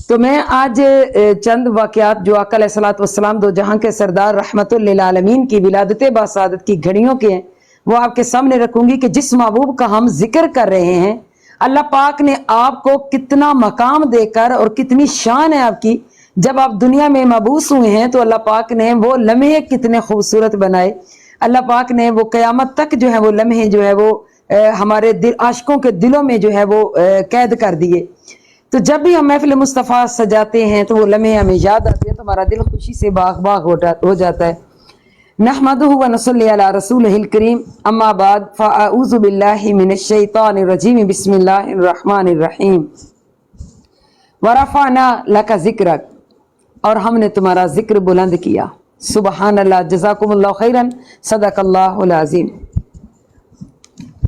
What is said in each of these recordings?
تو میں آج چند واقعات جو آقا علیہ الصلوۃ والسلام دو جہاں کے سردار رحمت للعالمین کی ولادت باسعادت کی گھڑیوں کے ہیں وہ آپ کے سامنے رکھوں گی کہ جس محبوب کا ہم ذکر کر رہے ہیں اللہ پاک نے آپ کو کتنا مقام دے کر اور کتنی شان ہے آپ کی. جب آپ دنیا میں مبعوث ہوئے ہیں تو اللہ پاک نے وہ لمحے کتنے خوبصورت بنائے. اللہ پاک نے وہ قیامت تک جو ہے وہ لمحے جو ہے وہ ہمارے دل عاشقوں کے دلوں میں جو ہے وہ قید کر دیے. تو جب بھی ہم محفل مصطفیٰ سجاتے ہیں تو وہ لمحے ہمیں یاد آتے ہیں تو ہمارا دل خوشی سے باغ باغ ہو جاتا ہے. نحمدہ و نصلی علی رسولہ الکریم اما بعد فاعوذ باللہ من الشیطان الرجیم بسم اللہ الرحمن الرحیم. ورفعنا لک ذکرک، اور ہم نے تمہارا ذکر بلند کیا. سبحان اللہ، جزاکم اللہ خیرا، صدق اللہ العظیم.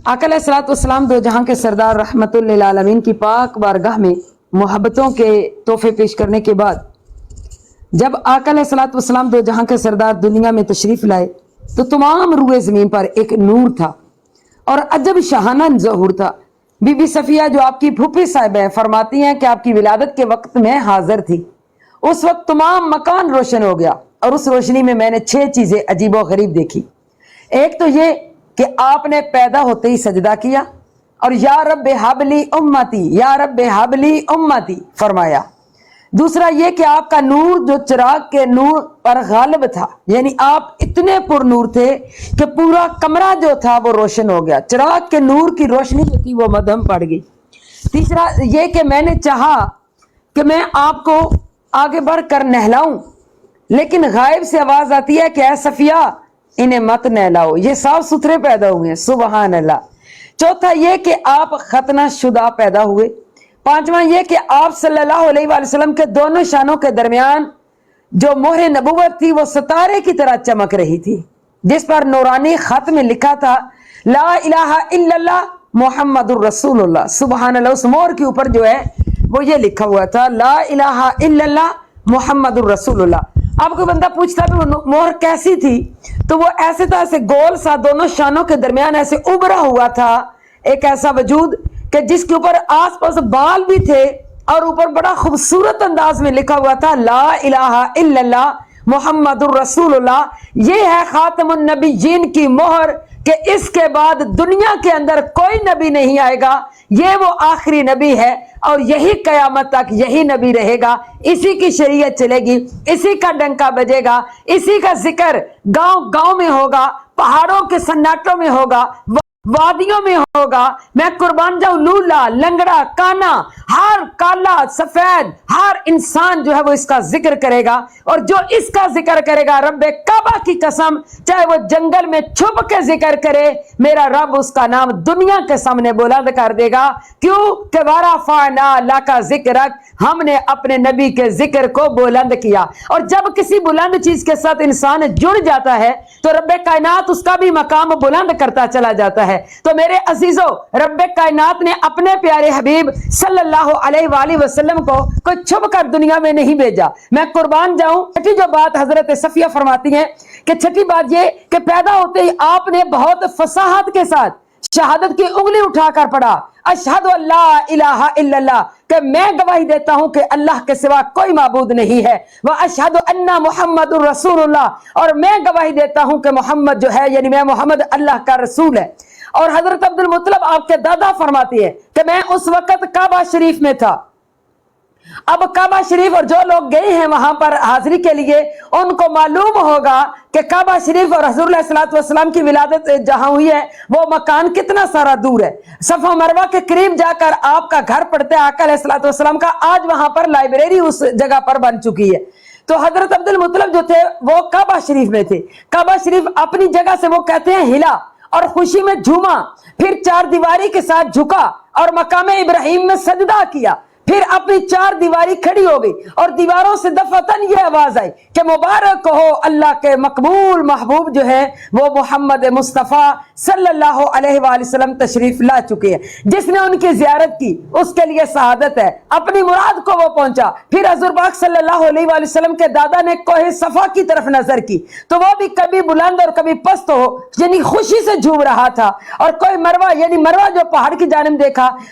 آقا علیہ الصلوۃ والسلام دو جہاں کے سردار رحمت للعالمین کی پاک بارگاہ میں محبتوں کے تحفے پیش کرنے کے بعد جب آقا علیہ الصلوۃ والسلام دو جہاں کے سردار دنیا میں تشریف لائے تو تمام روئے زمین پر ایک نور تھا اور عجب شاہانہ ظہور تھا. بی بی صفیہ جو آپ کی پھوپھی صاحب ہیں فرماتی ہیں کہ آپ کی ولادت کے وقت میں حاضر تھی. اس وقت تمام مکان روشن ہو گیا اور اس روشنی میں میں نے 6 چیزیں عجیب و غریب دیکھی. ایک تو یہ کہ آپ نے پیدا ہوتے ہی سجدہ کیا اور یا رب حبلی امتی، یا رب حبلی امتی فرمایا. دوسرا یہ کہ آپ کا نور جو چراغ کے نور پر غالب تھا، یعنی آپ اتنے پر نور تھے کہ پورا کمرہ جو تھا وہ روشن ہو گیا. چراغ کے نور کی روشنی جو تھی وہ مدھم پڑ گئی. تیسرا یہ کہ میں نے چاہا کہ میں آپ کو آگے بڑھ کر نہلاؤں لیکن غائب سے آواز آتی ہے کہ اے صفیہ انہیں مت نہلاؤ، یہ صاف ستھرے پیدا ہوئے ہیں. سبحان اللہ. چوتھا یہ کہ آپ ختنہ شدہ پیدا ہوئے. پانچواں یہ کہ آپ صلی اللہ علیہ وآلہ وسلم کے دونوں شانوں کے درمیان جو مہر نبوت تھی وہ ستارے کی طرح چمک رہی تھی جس پر نورانی خط میں لکھا تھا لا الہ الا اللہ محمد الرسول اللہ. سبحان اللہ. اس مہر کے اوپر جو ہے وہ یہ لکھا ہوا تھا لا الہ الا اللہ محمد الرسول اللہ. اب کوئی بندہ پوچھتا کہ وہ مہر کیسی تھی تو وہ ایسے تھا، ایسے گول سا دونوں شانوں کے درمیان ایسے ابھرا ہوا تھا ایک ایسا وجود کہ جس کے اوپر آس پاس بال بھی تھے اور اوپر بڑا خوبصورت انداز میں لکھا ہوا تھا لا الہ الا اللہ محمد الرسول اللہ. یہ ہے خاتم النبیین کی مہر کہ اس کے بعد دنیا کے اندر کوئی نبی نہیں آئے گا. یہ وہ آخری نبی ہے اور یہی قیامت تک یہی نبی رہے گا. اسی کی شریعت چلے گی، اسی کا ڈنکا بجے گا، اسی کا ذکر گاؤں گاؤں میں ہوگا، پہاڑوں کے سناٹوں میں ہوگا، وادیوں میں ہوگا. میں قربان جاؤں لولا لنگڑا کانا ہر کالا سفید ہر انسان جو ہے وہ اس کا ذکر کرے گا. اور جو اس کا ذکر کرے گا رب کعبہ کی قسم چاہے وہ جنگل میں چھپ کے ذکر کرے میرا رب اس کا نام دنیا کے سامنے بلند کر دے گا. کیوں کہ ورفعنا لک ذکرک، ہم نے اپنے نبی کے ذکر کو بلند کیا. اور جب کسی بلند چیز کے ساتھ انسان جڑ جاتا ہے تو رب کائنات اس کا بھی مقام بلند کرتا چلا جاتا ہے. تو میرے عزیزو رب کائنات نے اپنے پیارے حبیب صلی اللہ علیہ وآلہ وسلم کو کوئی چھپ کر دنیا میں نہیں بھیجا. میں قربان جاؤں. چھٹی جو بات حضرت صفیہ فرماتی ہیں کہ چھٹی بات یہ کہ پیدا ہوتے ہی آپ نے بہت فصاحت کے ساتھ شہادت کی انگلی اٹھا کر پڑھا اشہد ان لا الہ الا اللہ، کہ میں گواہی دیتا ہوں کہ اللہ کے سوا کوئی معبود نہیں ہے، واشہد ان محمد الرسول اللہ، اور میں گواہی دیتا ہوں کہ محمد جو ہے یعنی میں محمد اللہ کا رسول ہے. اور حضرت عبد المطلب آپ کے دادا فرماتی ہے کہ میں اس وقت کعبہ شریف میں تھا. اب کعبہ شریف اور جو لوگ گئے ہیں وہاں پر حاضری کے لیے ان کو معلوم ہوگا کہ کعبہ شریف اور حضور علیہ الصلوۃ والسلام کی ولادت جہاں ہوئی ہے وہ مکان کتنا سارا دور ہے. صفا مروہ کے قریب جا کر آپ کا گھر پڑتا ہے آقا علیہ الصلوۃ والسلام کا. آج وہاں پر لائبریری اس جگہ پر بن چکی ہے. تو حضرت عبد المطلب جو تھے وہ کعبہ شریف میں تھے. کعبہ شریف اپنی جگہ سے وہ کہتے ہیں ہلا اور خوشی میں جھوما، پھر 4 دیواری کے ساتھ جھکا اور مقام ابراہیم میں سجدہ کیا، پھر اپنی 4 دیواری کھڑی ہو گئی اور دیواروں سے دفعتاً یہ آواز آئی کہ مبارک ہو اللہ کے مقبول محبوب جو ہے وہ محمد مصطفیٰ صلی اللہ علیہ وآلہ وسلم تشریف لا چکے ہیں. جس نے ان کی زیارت کی اس کے لیے سعادت ہے، اپنی مراد کو وہ پہنچا. پھر حضور پاک صلی اللہ علیہ وآلہ وسلم کے دادا نے کوہ صفا کی طرف نظر کی تو وہ بھی کبھی بلند اور کبھی پست ہو یعنی خوشی سے جھوم رہا تھا، اور کوئی مروہ یعنی مروہ جو پہاڑ کی جانب دیکھا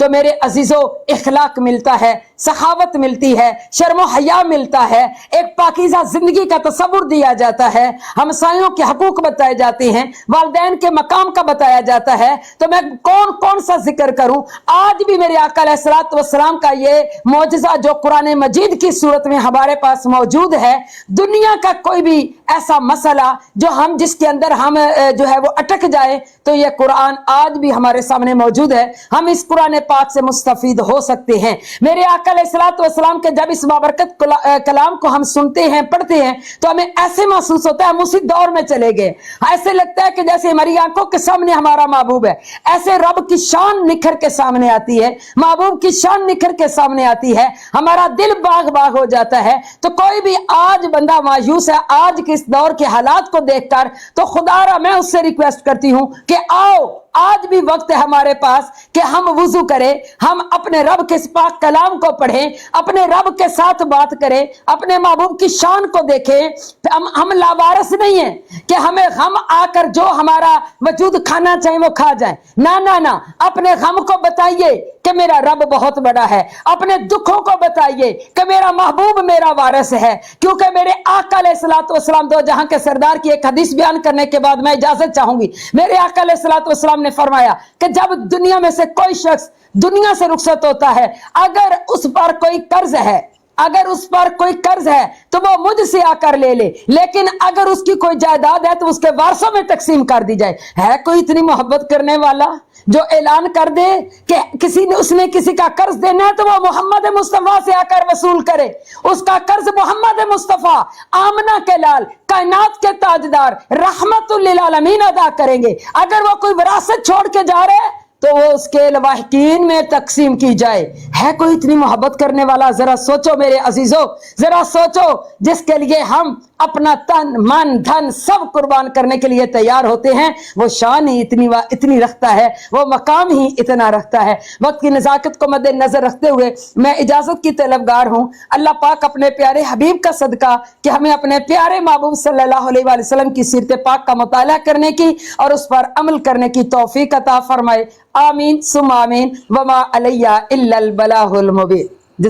تو میرے عزیزوں اخلاق ملتا ہے, سخاوت ملتی ہے, شرم و حیا ملتا ہے, ایک پاکیزہ زندگی کا تصور دیا جاتا ہے, ہمسایوں کے حقوق بتائے جاتے ہیں, والدین کے مقام کا بتایا جاتا ہے. تو میں کون کون سا ذکر کروں؟ آج بھی میرے آقا علیہ الصلوۃ والسلام کا یہ معجزہ جو قرآن مجید کی صورت میں ہمارے پاس موجود ہے, دنیا کا کوئی بھی ایسا مسئلہ جو ہم جس کے اندر ہم جو ہے وہ اٹک جائے تو یہ قرآن آج بھی ہمارے سامنے موجود ہے, ہم اس قرآن پاک سے مستفید ہو سکتے ہیں. میرے آقا علیہ الصلوۃ والسلام کے جب اس بابرکت کلام کو ہم سنتے ہیں, پڑھتے ہیں, تو ہمیں ایسے محسوس ہوتا ہے ہم اسی دور میں چلے گئے. ایسے لگتا ہے کہ جیسے ہماری آنکھوں کے سامنے ہمارا محبوب ہے, ایسے رب کی شان نکھر کے سامنے آتی ہے, محبوب کی شان نکھر کے سامنے آتی ہے, ہمارا دل باغ باغ ہو جاتا ہے. تو کوئی بھی آج بندہ مایوس ہے آج کے اس دور کے حالات کو دیکھ کر, تو خدا را میں اس سے ریکویسٹ کرتی ہوں کہ آؤ, آج بھی وقت ہے ہمارے پاس کہ ہم وضو کریں, ہم اپنے رب کے پاک کلام کو پڑھیں, اپنے رب کے ساتھ بات کریں, اپنے محبوب کی شان کو دیکھیں. ہم لاوارث نہیں ہیں کہ ہمیں غم آ کر جو ہمارا وجود کھانا چاہے وہ کھا جائیں. نہ, اپنے غم کو بتائیے کہ میرا رب بہت بڑا ہے, اپنے دکھوں کو بتائیے کہ میرا محبوب میرا وارث ہے. کیونکہ میرے آقا علیہ الصلوۃ والسلام دو جہاں کے سردار کی ایک حدیث بیان کرنے کے بعد میں اجازت چاہوں گی. میرے آقا علیہ الصلوۃ والسلام نے فرمایا کہ جب دنیا میں سے کوئی شخص دنیا سے رخصت ہوتا ہے, اگر اس پر کوئی قرض ہے تو وہ مجھ سے آ کر لے لے, لیکن اگر اس کی کوئی جائیداد ہے تو اس کے وارثوں میں تقسیم کر دی جائے. ہے کوئی اتنی محبت کرنے والا جو اعلان کر دے کہ اس نے کسی کا قرض دینا ہے تو وہ محمد مصطفیٰ سے آ کر وصول کرے, اس کا قرض محمد مصطفیٰ آمنہ کے لال کائنات کے تاجدار رحمت للعالمین ادا کریں گے. اگر وہ کوئی وراثت چھوڑ کے جا رہے ہیں تو وہ اس کے لواحقین میں تقسیم کی جائے. ہے کوئی اتنی محبت کرنے والا؟ ذرا سوچو میرے عزیزوں, ذرا سوچو, جس کے لیے ہم اپنا تن من دھن سب قربان کرنے کے لیے تیار ہوتے ہیں, وہ شان ہی اتنی رکھتا ہے, وہ مقام ہی اتنا رکھتا ہے. وقت کی نزاکت کو مد نظر رکھتے ہوئے میں اجازت کی طلبگار ہوں. اللہ پاک اپنے پیارے حبیب کا صدقہ کہ ہمیں اپنے پیارے محبوب صلی اللہ علیہ وآلہ وسلم کی سیرت پاک کا مطالعہ کرنے کی اور اس پر عمل کرنے کی توفیق عطا فرمائے. آمین ثم آمین. وما علیہ الا البلاغ المبین.